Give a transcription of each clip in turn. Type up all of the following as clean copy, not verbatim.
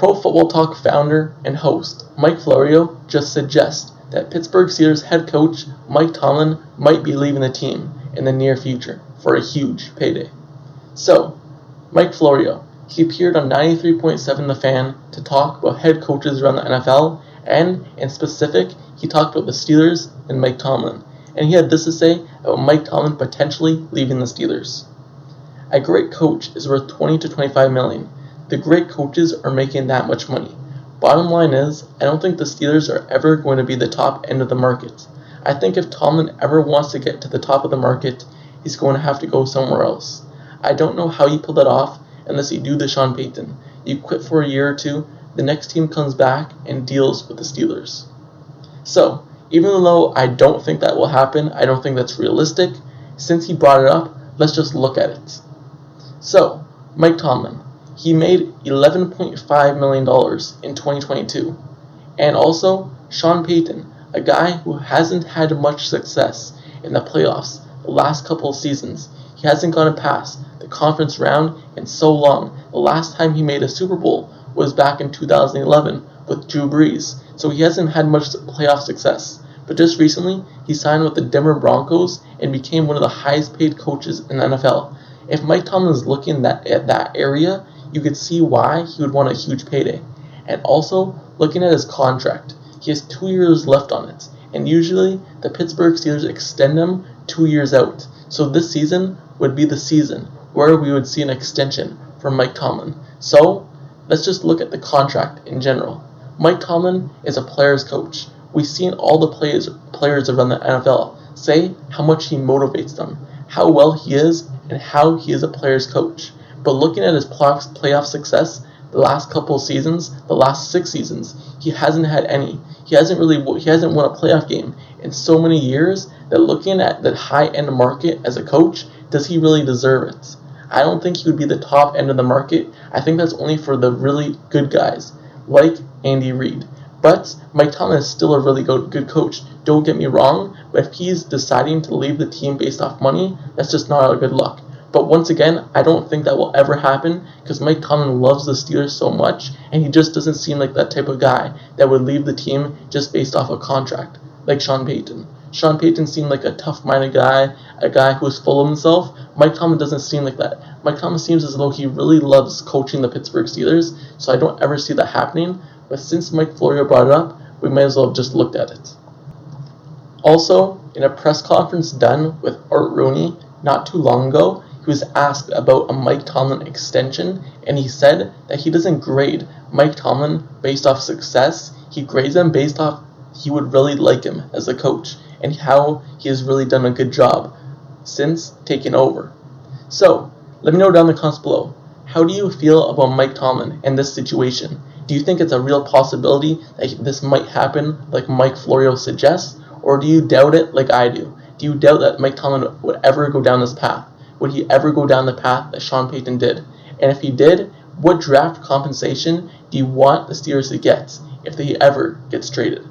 Pro Football Talk founder and host Mike Florio just suggests that Pittsburgh Steelers head coach Mike Tomlin might be leaving the team in the near future for a huge payday. So, Mike Florio, he appeared on 93.7 The Fan to talk about head coaches around the NFL, and in specific, he talked about the Steelers and Mike Tomlin, and he had this to say about Mike Tomlin potentially leaving the Steelers. A great coach is worth 20 to 25 million. The great coaches are making that much money. Bottom line is, I don't think the Steelers are ever going to be the top end of the market. I think if Tomlin ever wants to get to the top of the market, he's going to have to go somewhere else. I don't know how you pull that off unless you do the Sean Payton. You quit for a year or two, the next team comes back and deals with the Steelers. So, even though I don't think that will happen, I don't think that's realistic, since he brought it up, let's just look at it. So, Mike Tomlin, he made $11.5 million in 2022. And also, Sean Payton, a guy who hasn't had much success in the playoffs the last couple of seasons. He hasn't gone past the conference round in so long. The last time he made a Super Bowl was back in 2011 with Drew Brees. So he hasn't had much playoff success. But just recently, he signed with the Denver Broncos and became one of the highest paid coaches in the NFL. If Mike Tomlin is looking at that area, you could see why he would want a huge payday. And also, looking at his contract, he has 2 years left on it. And usually, the Pittsburgh Steelers extend him 2 years out. So this season would be the season where we would see an extension from Mike Tomlin. So, let's just look at the contract in general. Mike Tomlin is a player's coach. We've seen all the players around the NFL say how much he motivates them, how well he is, and how he is a player's coach. But looking at his playoff success, the last couple of seasons, the last 6 seasons, he hasn't had any. He hasn't won a playoff game in so many years that looking at the high-end market as a coach, does he really deserve it? I don't think he would be the top end of the market. I think that's only for the really good guys, like Andy Reid. But Mike Tomlin is still a really good coach. Don't get me wrong, but if he's deciding to leave the team based off money, that's just not a good look. But once again, I don't think that will ever happen because Mike Tomlin loves the Steelers so much, and he just doesn't seem like that type of guy that would leave the team just based off a contract, like Sean Payton. Sean Payton seemed like a tough-minded guy, a guy who was full of himself. Mike Tomlin doesn't seem like that. Mike Tomlin seems as though he really loves coaching the Pittsburgh Steelers, so I don't ever see that happening. But since Mike Florio brought it up, we might as well have just looked at it. Also, in a press conference done with Art Rooney not too long ago, he was asked about a Mike Tomlin extension, and he said that he doesn't grade Mike Tomlin based off success. He grades him based off he would really like him as a coach and how he has really done a good job since taking over. So, let me know down in the comments below. How do you feel about Mike Tomlin and this situation? Do you think it's a real possibility that this might happen like Mike Florio suggests? Or do you doubt it like I do? Do you doubt that Mike Tomlin would ever go down this path? Would he ever go down the path that Sean Payton did? And if he did, what draft compensation do you want the Steelers to get if he ever gets traded?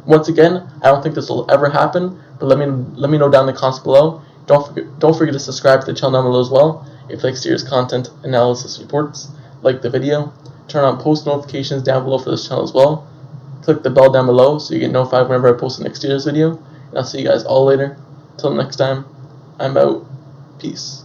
Once again, I don't think this will ever happen, but let me know down in the comments below. Don't forget to subscribe to the channel down below as well. If you like Steelers content, analysis, reports, like the video. Turn on post notifications down below for this channel as well. Click the bell down below so you get notified whenever I post the next Steelers video. And I'll see you guys all later. Till next time, I'm out. Peace.